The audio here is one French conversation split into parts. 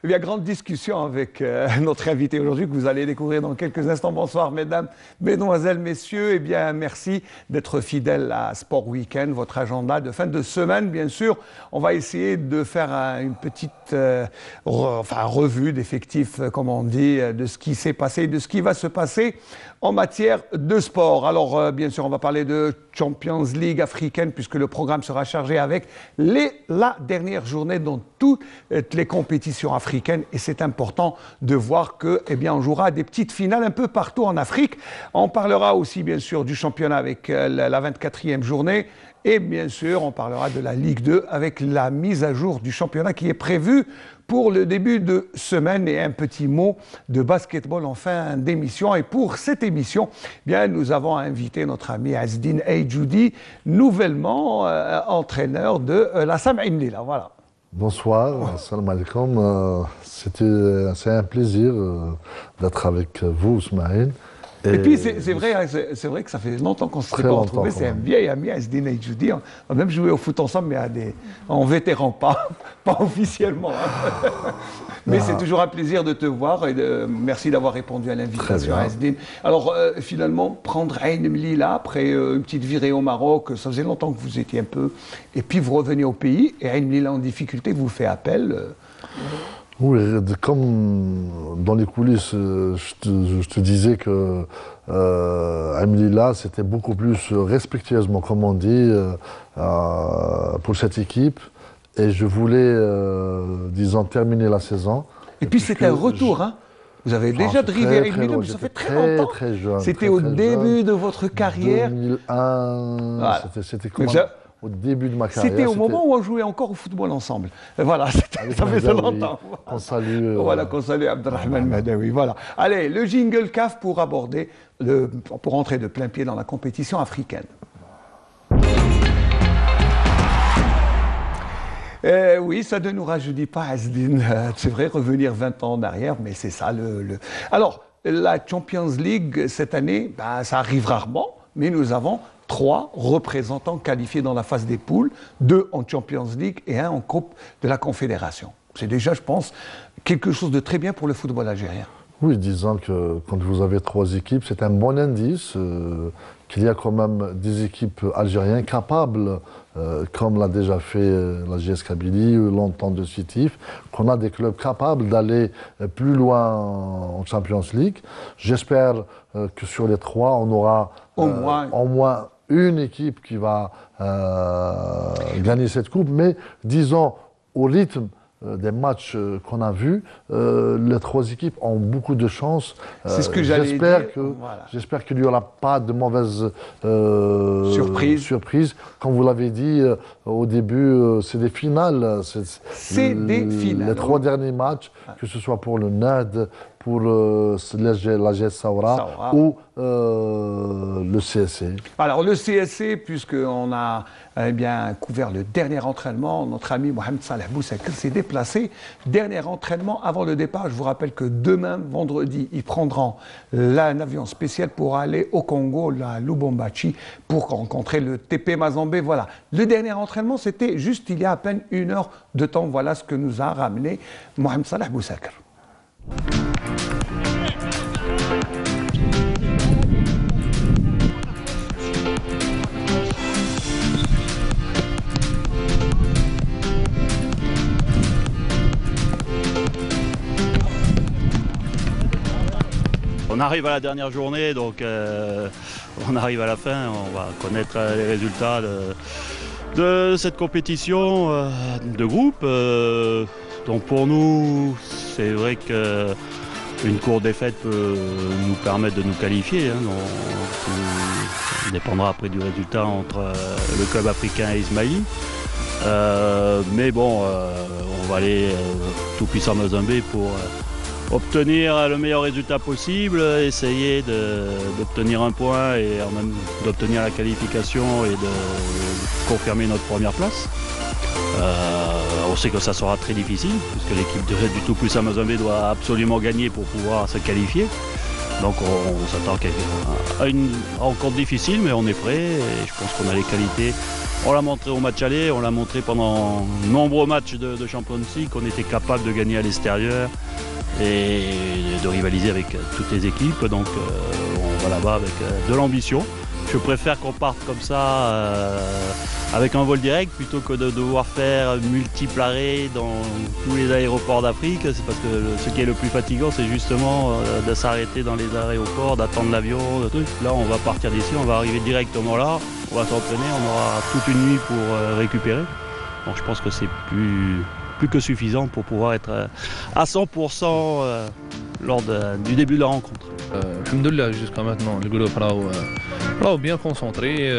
Eh bien, grande discussion avec notre invité aujourd'hui que vous allez découvrir dans quelques instants. Bonsoir, mesdames, mesdemoiselles, messieurs. Eh bien, merci d'être fidèles à Sport Weekend, votre agenda de fin de semaine, bien sûr. On va essayer de faire une petite revue d'effectifs, comme on dit, de ce qui s'est passé, de ce qui va se passer en matière de sport. Alors, bien sûr, on va parler de Champions League africaine, puisque le programme sera chargé avec la dernière journée dans toutes les compétitions africaines. Et c'est important de voir que, eh bien, on jouera des petites finales un peu partout en Afrique. On parlera aussi, bien sûr, du championnat avec la 24e journée. Et bien sûr, on parlera de la Ligue 2 avec la mise à jour du championnat qui est prévue pour le début de semaine. Et un petit mot de basketball en fin d'émission. Et pour cette émission, bien, nous avons invité notre ami Azdine Aïdjoudi, nouvellement entraîneur de la Sam Ain Lila. Voilà. Bonsoir, assalamu alaikum. C'est un plaisir d'être avec vous, Ismaël. Et puis c'est vrai que ça fait longtemps qu'on ne s'est pas retrouvés. C'est un vieil ami, Azdine Aïdjoudi. On a même joué au foot ensemble, mais en vétéran, pas officiellement. Mais c'est toujours un plaisir de te voir et merci d'avoir répondu à l'invitation, Azdine. Alors finalement, prendre Ain Lila après une petite virée au Maroc, ça faisait longtemps que vous étiez un peu... Et puis vous revenez au pays et Ain Lila en difficulté vous fait appel. Oui, comme dans les coulisses, je te disais que Ain Lila, c'était beaucoup plus respectueusement, comme on dit, pour cette équipe. Et je voulais, disons, terminer la saison. Et puis c'était un retour, hein? Vous avez déjà drivé Ain Lila, mais ça fait très longtemps. Très jeune. C'était au début de votre carrière. 2001, voilà. C'était comment au début de ma carrière. C'était au moment où on jouait encore au football ensemble. Voilà, ça fait longtemps. Qu'on salue. Voilà, qu'on salue Abdelrahman Madawi. Voilà. Allez, le jingle CAF pour aborder, pour entrer de plein pied dans la compétition africaine. Oui, ça ne nous rajeunit pas, Azdine. C'est vrai, revenir 20 ans en arrière, mais c'est ça Alors, la Champions League, cette année, ça arrive rarement, mais nous avons 3 représentants qualifiés dans la phase des poules, 2 en Champions League et 1 en Coupe de la Confédération. C'est déjà, je pense, quelque chose de très bien pour le football algérien. Oui, disons que quand vous avez 3 équipes, c'est un bon indice qu'il y a quand même des équipes algériennes capables, comme l'a déjà fait la JS Kabylie, longtemps de Sétif, qu'on a des clubs capables d'aller plus loin en Champions League. J'espère que sur les 3, on aura au moins une équipe qui va gagner cette coupe, mais disons au rythme des matchs qu'on a vus, les 3 équipes ont beaucoup de chance. C'est ce que j'allais dire. J'espère qu'il n'y aura pas de mauvaises surprises. Comme vous l'avez dit au début, c'est des finales. C'est des finales. Les 3 derniers matchs, que ce soit pour le NAD, pour la GS Saoura ou le CSC. Alors le CSC, puisqu'on a couvert le dernier entraînement, notre ami Mohamed Saleh Boussakir s'est déplacé. Dernier entraînement avant le départ. Je vous rappelle que demain, vendredi, ils prendront un avion spécial pour aller au Congo, à Lubumbashi, pour rencontrer le TP Mazembe. Voilà. Le dernier entraînement, c'était juste il y a à peine 1 heure de temps. Voilà ce que nous a ramené Mohamed Saleh Boussakir. On arrive à la dernière journée, donc on arrive à la fin, on va connaître les résultats de cette compétition de groupe. Donc pour nous, c'est vrai qu'une courte défaite peut nous permettre de nous qualifier. Ça dépendra après du résultat entre le club africain et Ismaïli. Mais bon, on va aller tout puissant Mazembe pour obtenir le meilleur résultat possible, essayer d'obtenir un point et même d'obtenir la qualification et de confirmer notre première place. On sait que ça sera très difficile puisque l'équipe du tout puissant Mazembe doit absolument gagner pour pouvoir se qualifier. Donc on s'attend à une rencontre difficile, mais on est prêt et je pense qu'on a les qualités On l'a montré au match aller, on l'a montré pendant de nombreux matchs de Champions League, qu'on était capable de gagner à l'extérieur et de rivaliser avec toutes les équipes. Donc on va là-bas avec de l'ambition. Je préfère qu'on parte comme ça avec un vol direct plutôt que de devoir faire multiples arrêts dans tous les aéroports d'Afrique. C'est parce que ce qui est le plus fatigant, c'est justement de s'arrêter dans les aéroports, d'attendre l'avion, de trucs. Là, on va partir d'ici, on va arriver directement là, on va s'entraîner, on aura toute une nuit pour récupérer. Donc je pense que c'est plus que suffisant pour pouvoir être à 100% lors du début de la rencontre. Alhamdoulilah, jusqu'à maintenant, le groupe راهو bien concentré.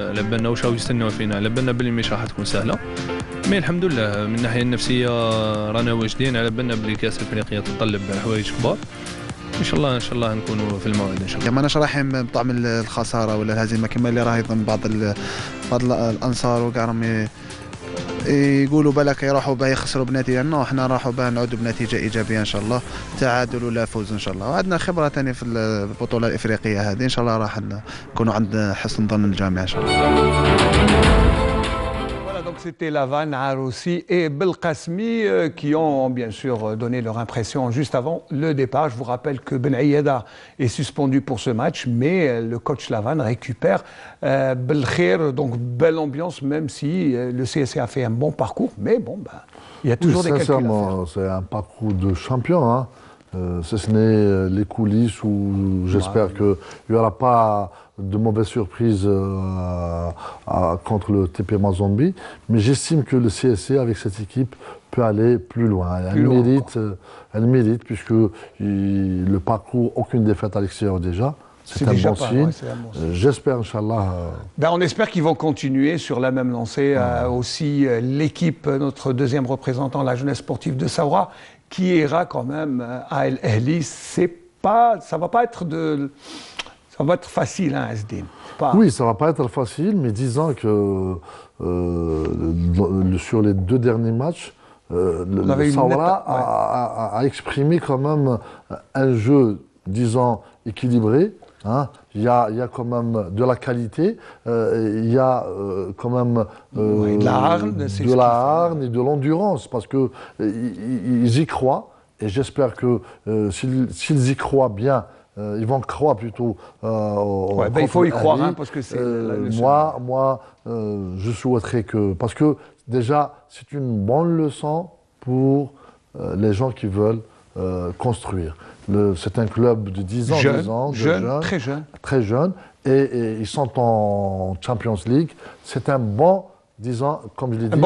على بالنا واش راهو يستناو فينا، على بالنا بلي مش راح تكون سهله، مي الحمد لله من الناحيه النفسيه رانا واجدين، على بالنا بلي كاس افريقيا تتطلب حوايج كبار. ان شاء الله نكونوا في الموعد ان شاء الله. ماناش رايحين بطعم الخساره ولا الهزيمه كما اللي راه يظن بعض الانصار وكاع راهم يقولوا بالك يروحوا باه يخسروا بنتيجه. نو احنا راحوا باه نعودوا بنتيجه ايجابيه ان شاء الله، تعادل ولا فوز ان شاء الله. وعندنا خبره ثاني في البطوله الافريقيه هذه، ان شاء الله راح نكونوا عند حسن ظن الجميع ان شاء الله. Donc c'était Lavan, Aroussi et Belkacemi qui ont bien sûr donné leur impression juste avant le départ. Je vous rappelle que Ben Aïeda est suspendu pour ce match, mais le coach Lavan récupère Belkhir, donc belle ambiance, même si le CSC a fait un bon parcours. Mais bon, il y a toujours des calculs à faire. C'est un parcours de champion, hein. Ce n'est les coulisses où j'espère qu'il n'y aura pas de mauvaises surprises contre le TP Mazembe. Mais j'estime que le CSC, avec cette équipe, peut aller plus loin. Elle mérite, puisque le parcours, aucune défaite à l'extérieur déjà. C'est un bon signe. J'espère, Inch'Allah. On espère qu'ils vont continuer sur la même lancée. Aussi, l'équipe, notre deuxième représentant, la jeunesse sportive de Saoura, qui ira quand même à El Ahly. Ça va pas être ça va être facile, hein, Asdin. Oui, ça va pas être facile, mais disons que sur les 2 derniers matchs, le Saoura a exprimé quand même un jeu, disons, équilibré. Hein. Il y a quand même de la qualité, il y a quand même de la hargne et de l'endurance, parce qu'ils y croient, et j'espère que s'ils y croient bien, ils vont croire plutôt il faut y croire, hein, parce que c'est moi, je souhaiterais que... Parce que déjà, c'est une bonne leçon pour les gens qui veulent construire. C'est un club de 10 ans, très jeune, et ils sont en Champions League. C'est un bon, disons, comme je l'ai dit, un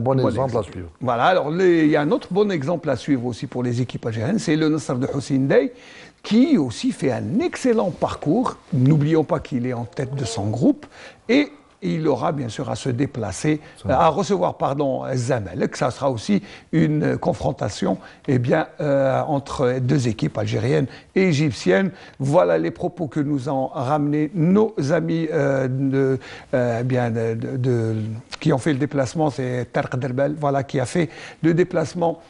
bon exemple à suivre. Voilà, alors il y a un autre bon exemple à suivre aussi pour les équipes algériennes, c'est le Nasr de Hussein Dey, qui aussi fait un excellent parcours. N'oublions pas qu'il est en tête de son groupe, et il aura bien sûr à se déplacer, à recevoir Zamalek. Ça sera aussi une confrontation entre 2 équipes algériennes et égyptiennes. Voilà les propos que nous ont ramenés nos amis qui ont fait le déplacement. C'est Tarek Derbel, qui a fait le déplacement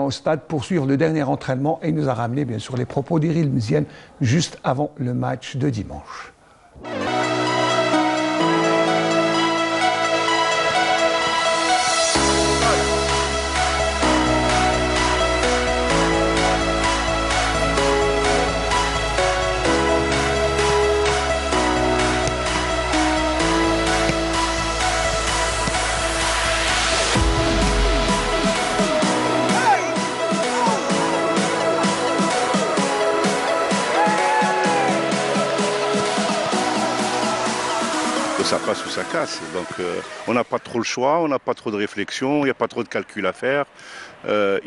au stade pour suivre le dernier entraînement, et il nous a ramené bien sûr les propos d'Iril Mzienne juste avant le match de dimanche. Ça passe ou ça casse. Donc on n'a pas trop le choix, on n'a pas trop de réflexion, il n'y a pas trop de calcul à faire.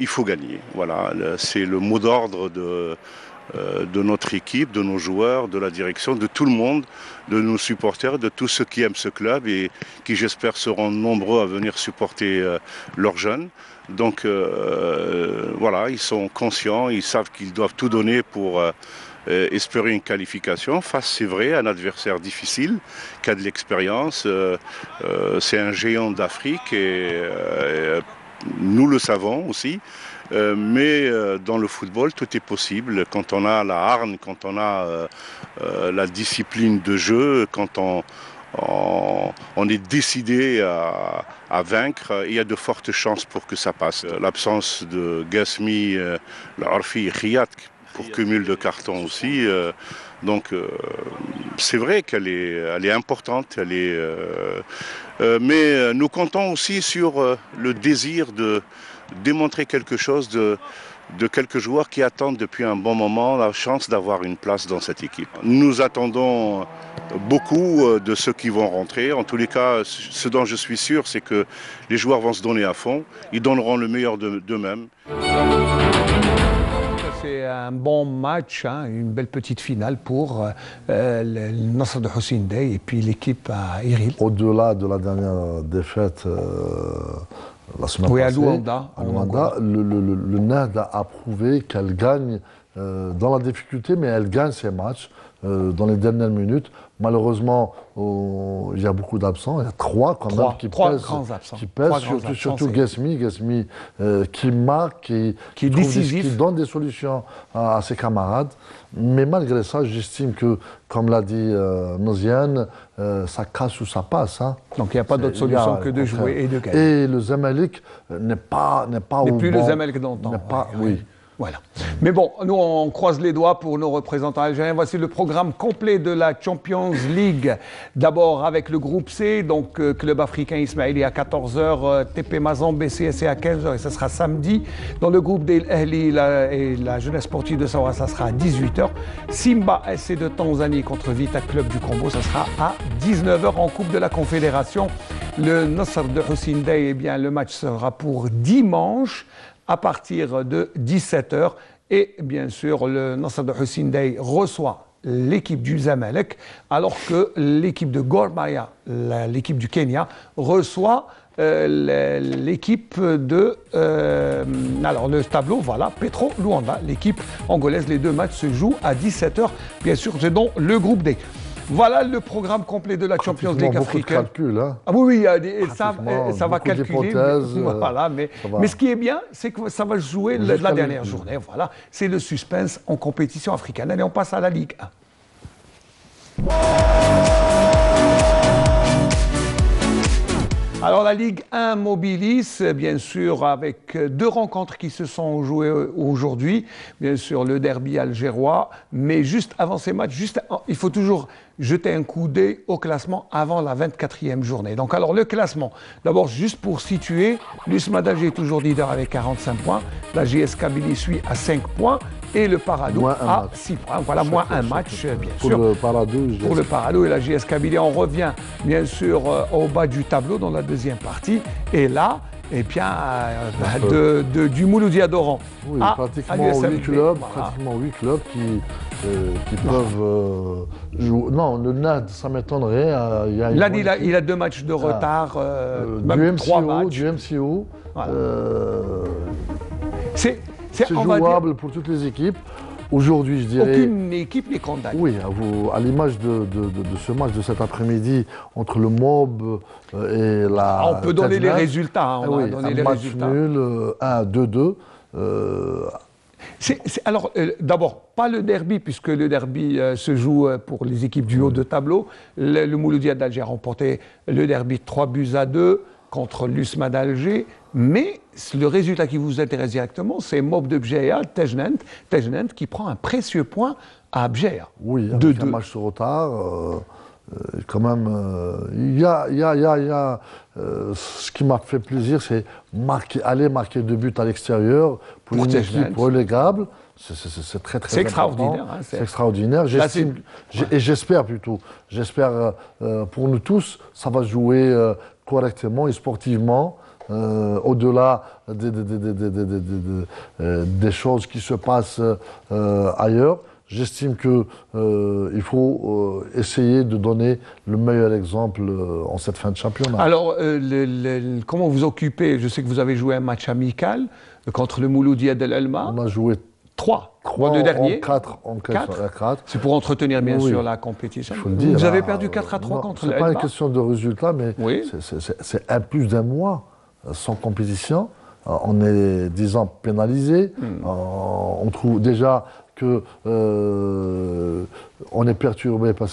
Il faut gagner. Voilà, c'est le mot d'ordre de notre équipe, de nos joueurs, de la direction, de tout le monde, de nos supporters, de tous ceux qui aiment ce club et qui, j'espère, seront nombreux à venir supporter leurs jeunes. Donc voilà, ils sont conscients, ils savent qu'ils doivent tout donner pour espérer une qualification face, c'est vrai, à un adversaire difficile, qui a de l'expérience. C'est un géant d'Afrique et nous le savons aussi. Mais dans le football, tout est possible. Quand on a la hargne, quand on a la discipline de jeu, quand on est décidé à vaincre. Il y a de fortes chances pour que ça passe. L'absence de Gasmi, l'Orfi et Khiyat pour cumul de cartons aussi. Donc c'est vrai qu'elle est importante. Mais nous comptons aussi sur le désir de démontrer quelque chose de quelques joueurs qui attendent depuis un bon moment la chance d'avoir une place dans cette équipe. Nous attendons beaucoup de ceux qui vont rentrer. En tous les cas, ce dont je suis sûr, c'est que les joueurs vont se donner à fond. Ils donneront le meilleur d'eux-mêmes. C'est un bon match, hein, une belle petite finale pour le Nasr de Hussein Dey et puis l'équipe à Iril. Au-delà de la dernière défaite la semaine passée, à Luanda, le NAD a prouvé qu'elle gagne dans la difficulté, mais elle gagne ses matchs dans les dernières minutes. Malheureusement, il y a beaucoup d'absents. Il y a trois quand même qui pèsent, surtout Gasmi qui marque, qui est décisif, qui donne des solutions à ses camarades. Mais malgré ça, j'estime que, comme l'a dit Noziane, ça casse ou ça passe. Hein. Donc il n'y a pas d'autre solution que de jouer et de gagner. Et le Zamalek n'est plus le Zamalek d'antan. Oui. Voilà. Mais bon, nous, on croise les doigts pour nos représentants algériens. Voici le programme complet de la Champions League. D'abord avec le groupe C, donc Club africain Ismaïli à 14h, TP Mazan, BCSC à 15h, et ça sera samedi. Dans le groupe des Ahli et la jeunesse sportive de Sawa, ça sera à 18h. Simba SC de Tanzanie contre Vita Club du Congo, ça sera à 19h en Coupe de la Confédération. Le Nasr de Hussein Dey, eh bien, le match sera pour dimanche, à partir de 17h. Et bien sûr, le Nasr de Hussein Dey reçoit l'équipe du Zamalek, alors que l'équipe de Gor Mahia, l'équipe du Kenya, reçoit l'équipe de... alors le tableau, voilà, Petro Luanda, l'équipe angolaise. Les deux matchs se jouent à 17h. Bien sûr, c'est dans le groupe D. Voilà le programme complet de la Champions League africaine. Calcul, hein. Ah oui, ça va calculer. Voilà, mais ce qui est bien, c'est que ça va jouer la dernière journée. Voilà, c'est le suspense en compétition africaine. Allez, on passe à la Ligue 1. Alors la Ligue 1 mobilise, bien sûr, avec deux rencontres qui se sont jouées aujourd'hui. Bien sûr, le derby algérois, mais juste avant ces matchs, il faut toujours jeter un coup d'œil au classement avant la 24e journée. Donc alors le classement, d'abord juste pour situer, l'USMA d'Alger est toujours leader avec 45 points, la JS Kabylie suit à 5 points et le Paradou à 6 points. Voilà, moins un match, bien sûr. Pour le Paradou et la JS Kabylie, on revient bien sûr au bas du tableau dans la deuxième partie. Et là, eh bien, du Mouloudia d'Oran à pratiquement 8 clubs qui peuvent jouer. Non, le NAD, ça m'étonnerait. Là, il a 2 matchs de retard, même 3 matchs. Du MCO. Voilà. C'est jouable pour toutes les équipes. Aujourd'hui, je dirais... Aucune équipe n'est condamnée. Oui, à l'image de ce match de cet après-midi entre le MOB et la... On peut donner les résultats. On a donné les résultats. Match nul, 1-2-2. Alors, d'abord, pas le derby, puisque le derby se joue pour les équipes du haut de tableau. Le Mouloudia d'Alger a remporté le derby 3-2 contre l'USMA d'Alger. Mais le résultat qui vous intéresse directement, c'est Mob de Bjeya, Tejnent, qui prend un précieux point à Bjeya. Oui, avec un match de retard. Quand même, il y a ce qui m'a fait plaisir, c'est aller marquer 2 buts à l'extérieur pour une équipe relégable. C'est très important. Extraordinaire. Hein, c'est extraordinaire. J'espère pour nous tous, ça va jouer correctement et sportivement. Au-delà des choses qui se passent ailleurs, j'estime qu'il faut essayer de donner le meilleur exemple en cette fin de championnat. Alors, comment vous occupez? Je sais que vous avez joué un match amical contre le Mouloudia d'El Elma. On a joué 3 le dernier. 4. C'est pour entretenir bien sûr la compétition. Il faut le dire, vous avez perdu 4-3 contre l'El Elma. Ce n'est pas une Elma. question de résultat, mais c'est un plus d'un mois sans compétition. On est, disons, pénalisé. On trouve déjà que on est perturbé par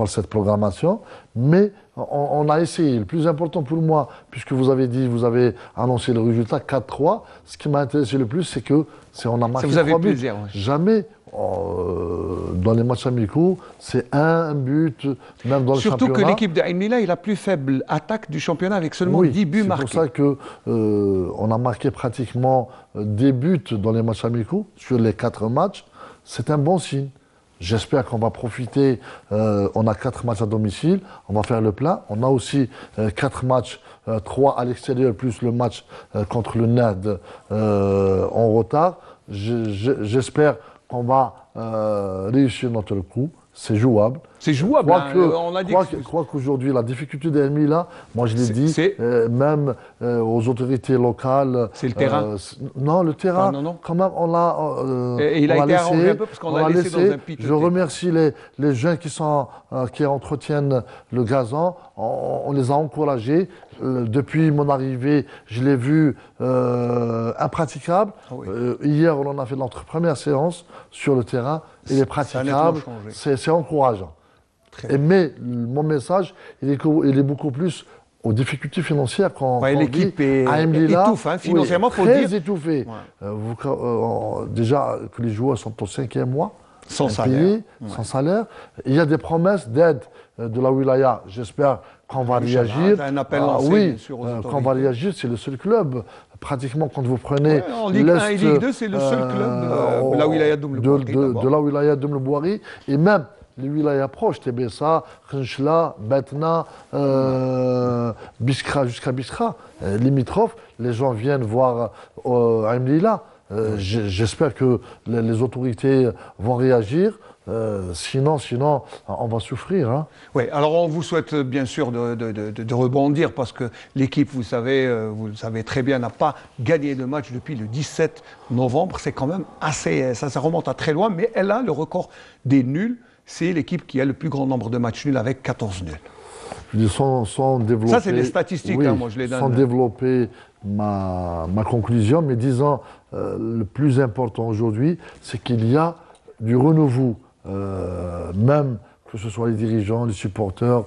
cette programmation, mais on a essayé. Le plus important pour moi, puisque vous avez annoncé le résultat 4-3, ce qui m'a intéressé le plus, c'est on a marqué 3 buts. Plaisir, ouais. Jamais dans les matchs amicaux, c'est un but, même dans le championnat. Surtout que l'équipe de Ain Mila est la plus faible attaque du championnat avec seulement 10 buts marqués. C'est pour ça qu'on a marqué pratiquement des buts dans les matchs amicaux sur les 4 matchs. C'est un bon signe. J'espère qu'on va profiter. On a 4 matchs à domicile, on va faire le plein. On a aussi 4 matchs, 3 à l'extérieur, plus le match contre le NAD en retard. J'espère qu'on va réussir notre coup. C'est jouable. C'est jouable. On a dit crois qu'aujourd'hui, la difficulté d'Ain Mila, moi je l'ai dit, même aux autorités locales. C'est le terrain. Non, le terrain. Non. Quand même, on l'a. Et il a été arrangé un peu parce qu'on l'a laissé dans un piteux. Je remercie les jeunes qui entretiennent le gazon. On les a encouragés. Depuis mon arrivée, je l'ai vu impraticable. Oui. Hier, on en a fait notre première séance sur le terrain. Il est praticable. C'est encourageant. Mais mon message, il est beaucoup plus aux difficultés financières l'équipe est étouffe, hein, financièrement, il faut le dire. Très étouffée. Ouais. Déjà que les joueurs sont au 5e mois, sans salaire. Sans salaire. Il y a des promesses d'aide de la wilaya. J'espère qu'on va réagir. Un appel lancé, bien sûr, aux autorités. Qu'on va réagir, c'est le seul club. Pratiquement, quand vous prenez en Ligue 1 et Ligue 2, c'est le seul club de la wilaya de la wilaya d'Oumle-Bouari. Et même les wilayas proches, Tébessa, Khenchla, Betna, Biskra, jusqu'à Biskra, limitrophes, les gens viennent voir Ain Mila. J'espère que les autorités vont réagir. Sinon, on va souffrir. Hein. Oui, alors on vous souhaite bien sûr de rebondir parce que l'équipe, vous le savez très bien, n'a pas gagné de match depuis le 17 novembre. C'est quand même assez, ça remonte à très loin, mais elle a le record des nuls. C'est l'équipe qui a le plus grand nombre de matchs nuls avec 14 nuls. Sans développer, ça, c'est des statistiques, oui, hein, moi je les donne. Sans développer ma conclusion, mais disons, le plus important aujourd'hui, c'est qu'il y a du renouveau. Même que ce soit les dirigeants, les supporters,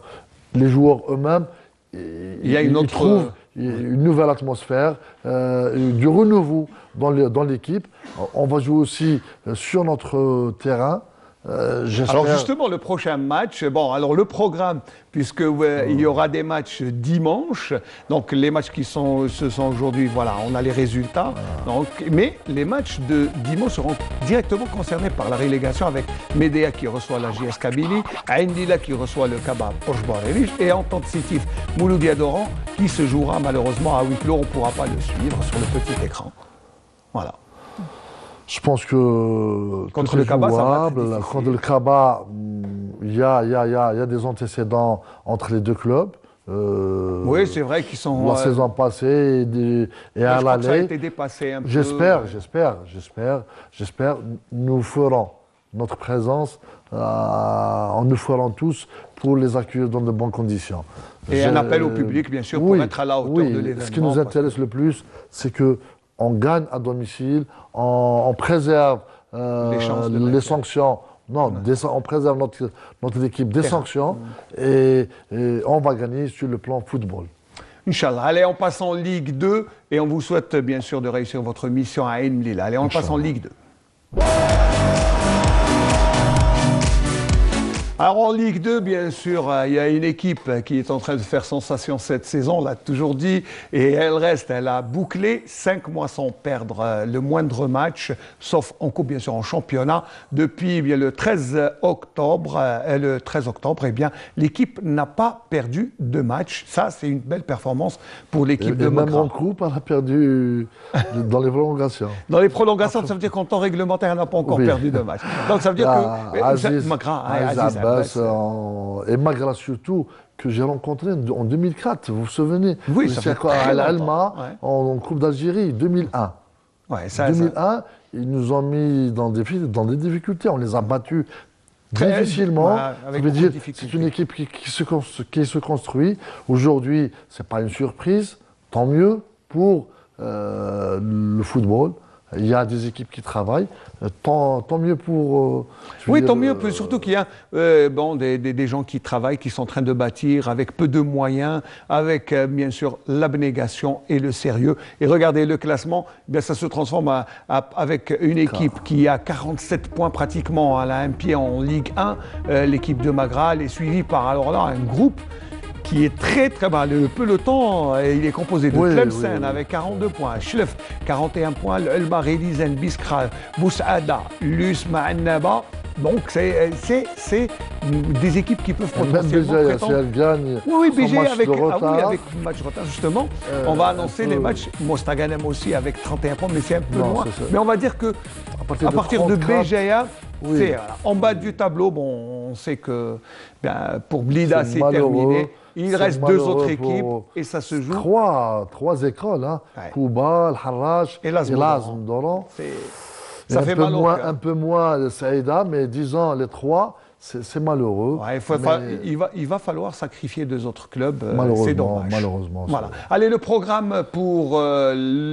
les joueurs eux-mêmes, il y a une nouvelle atmosphère, du renouveau dans l'équipe. On va jouer aussi sur notre terrain. Alors justement, le prochain match, alors le programme, puisque il y aura des matchs dimanche, donc les matchs ce sont aujourd'hui, voilà, on a les résultats, donc, mais les matchs de dimanche seront directement concernés par la relégation avec Médéa qui reçoit la JS Kabylie, Ain Mila qui reçoit le Kaba Poche-Barérich et Entente Sétif Mouloudia d'Oran qui se jouera malheureusement à huis clos, on ne pourra pas le suivre sur le petit écran. Voilà. Je pense que contre le Kaba, contre le Kaba, il y a des antécédents entre les deux clubs. Oui, c'est vrai qu'ils sont. La saison passée et à l'aller. Ça a été dépassé un peu. J'espère. Nous ferons notre présence, nous ferons tous pour les accueillir dans de bonnes conditions. Et un appel au public, bien sûr, pour être à la hauteur de l'événement. Ce qui nous intéresse le plus, c'est que on gagne à domicile, on préserve les sanctions. Non, on préserve notre équipe des sanctions et on va gagner sur le plan football. Inch'Allah. Allez, on passe en Ligue 2 et on vous souhaite bien sûr de réussir votre mission à Ain Mila. Allez, on passe en Ligue 2. Alors en Ligue 2, bien sûr, il y a une équipe qui est en train de faire sensation cette saison, on l'a toujours dit, et elle a bouclé 5 mois sans perdre le moindre match, sauf en coupe, bien sûr, en championnat. Depuis le 13 octobre, eh bien, l'équipe n'a pas perdu de match. Ça, c'est une belle performance pour l'équipe de Mokhra. Même en coupe, elle a perdu dans les prolongations. Dans les prolongations, ça veut dire qu'en temps réglementaire, elle n'a pas encore perdu de match. Donc ça veut dire que Aziz et Magra surtout, que j'ai rencontré en 2004, vous vous souvenez? Oui, ça fait à l'Alma, en Coupe d'Algérie, 2001. Ouais, 2001, ils nous ont mis dans des difficultés, on les a battus difficilement. C'est une équipe qui se construit. Aujourd'hui, ce n'est pas une surprise, tant mieux pour le football. il y a des équipes qui travaillent. Tant mieux pour... oui, tant mieux, surtout qu'il y a des gens qui travaillent, qui sont en train de bâtir avec peu de moyens, avec bien sûr l'abnégation et le sérieux. Et regardez le classement, bien, ça se transforme avec une équipe qui a 47 points pratiquement, elle a un pied en Ligue 1, l'équipe de Magra, elle est suivie par alors là un groupe qui est très très bas. Le peloton, il est composé de Tlemcen avec 42 points, Chlef 41 points, El Maridi, Zen Biskra, Boussaada, Lus, Ma'annaba. Donc c'est des équipes qui peuvent potentiellement prétendre. Si elle gagne, oui, BG avec avec match de retard justement. On va annoncer les matchs. Mostaganem aussi avec 31 points, mais c'est un peu moins. Mais on va dire que à partir de BGA, c'est en bas du tableau. Bon, on sait que pour Blida c'est terminé. Il reste deux autres équipes et ça se joue. Trois écoles, hein. Kouba, El Harrach et l'Azm Doran. Ça fait mal au cœur. Un peu moins le Saïda, mais disons les trois, c'est malheureux. Il va falloir sacrifier deux autres clubs. C'est dommage. Malheureusement. Voilà. Allez, le programme pour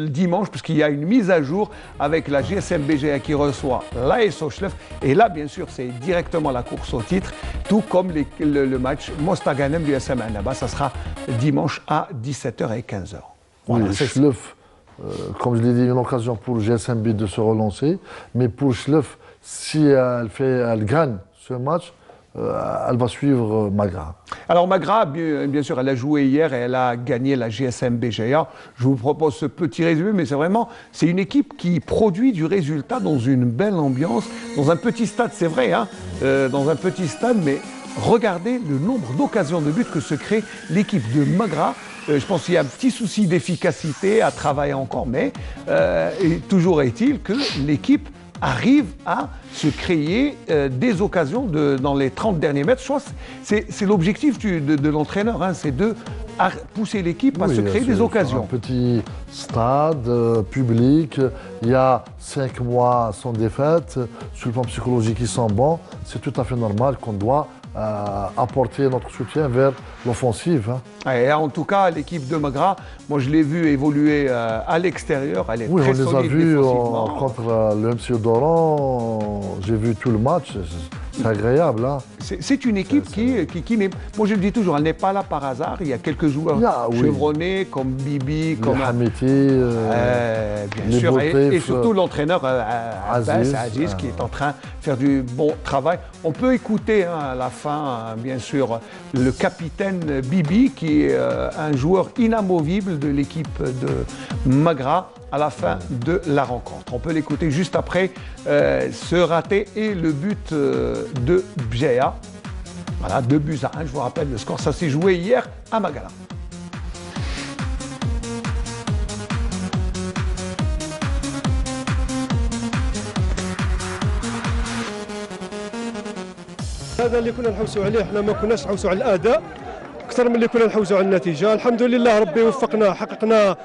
dimanche, puisqu'il y a une mise à jour avec la GSM BGA qui reçoit l'AS Chlef. Et là, bien sûr, c'est directement la course au titre, tout comme le match Mostaganem du SM Annaba. Ça sera dimanche à 17h et 15h. Voilà, oui, Chlef, comme je l'ai dit, une occasion pour le GSMB de se relancer. Mais pour Chlef, si elle gagne ce match, elle va suivre Magra. Alors Magra, bien sûr, elle a joué hier et elle a gagné la GSM BGA. Je vous propose ce petit résumé, mais c'est une équipe qui produit du résultat dans une belle ambiance, dans un petit stade, c'est vrai, hein, dans un petit stade, mais regardez le nombre d'occasions de but que se crée l'équipe de Magra. Je pense qu'il y a un petit souci d'efficacité à travailler encore, mais toujours est-il que l'équipe arrive à se créer des occasions dans les 30 derniers mètres. C'est l'objectif de l'entraîneur, hein, c'est de pousser l'équipe à se créer des occasions. Un petit stade public, il y a 5 mois sans défaite, sur le plan psychologique ils sont bons, c'est tout à fait normal qu'on doit apporter notre soutien vers l'offensive. Hein. Et en tout cas, l'équipe de Magra, moi je l'ai vu évoluer à l'extérieur, elle est très solide. Oui, on les a vus contre le MCO d'Oran, j'ai vu tout le match, c'est agréable. Hein. C'est une équipe qui n'est, moi je le dis toujours, elle n'est pas là par hasard, il y a quelques joueurs chevronnés comme Bibi, comme Hamiti, bien sûr, et surtout l'entraîneur Aziz qui est en train de faire du bon travail. On peut écouter à la fin, bien sûr, le capitaine Bibi, qui est un joueur inamovible de l'équipe de Magra à la fin de la rencontre. On peut l'écouter juste après ce raté et le but de Bjea. Voilà, 2-1, je vous rappelle le score, ça s'est joué hier à Magala. هذا اللي كنا نحوسوا عليه، احنا ما كناش نحوسوا على الاداء اكثر من اللي كنا نحوسوا على النتيجه. الحمد لله ربي وفقنا، حققنا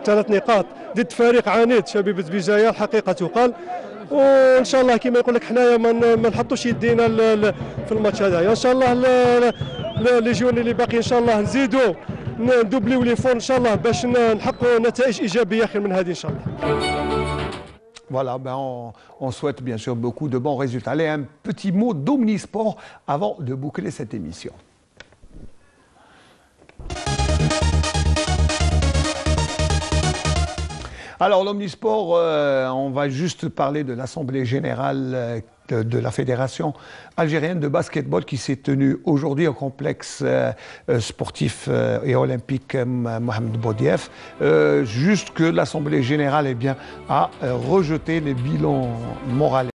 ثلاث نقاط ضد فريق عنيد شبيبه بجايه، الحقيقه تقال. وان شاء الله كما يقول لك حنايا ما نحطوش يدينا في الماتش هذايا. ان شاء الله لي جون اللي باقي ان شاء الله نزيدوا ندوبليو لي فور ان شاء الله باش نحققوا نتائج ايجابيه خير من هذه ان شاء الله. Voilà, on souhaite bien sûr beaucoup de bons résultats. Allez, un petit mot d'Omnisport avant de boucler cette émission. Alors l'Omnisport, on va juste parler de l'Assemblée générale de la Fédération algérienne de basketball qui s'est tenue aujourd'hui au complexe sportif et olympique Mohamed Boudiaf. Juste que l'Assemblée générale a rejeté les bilans moraux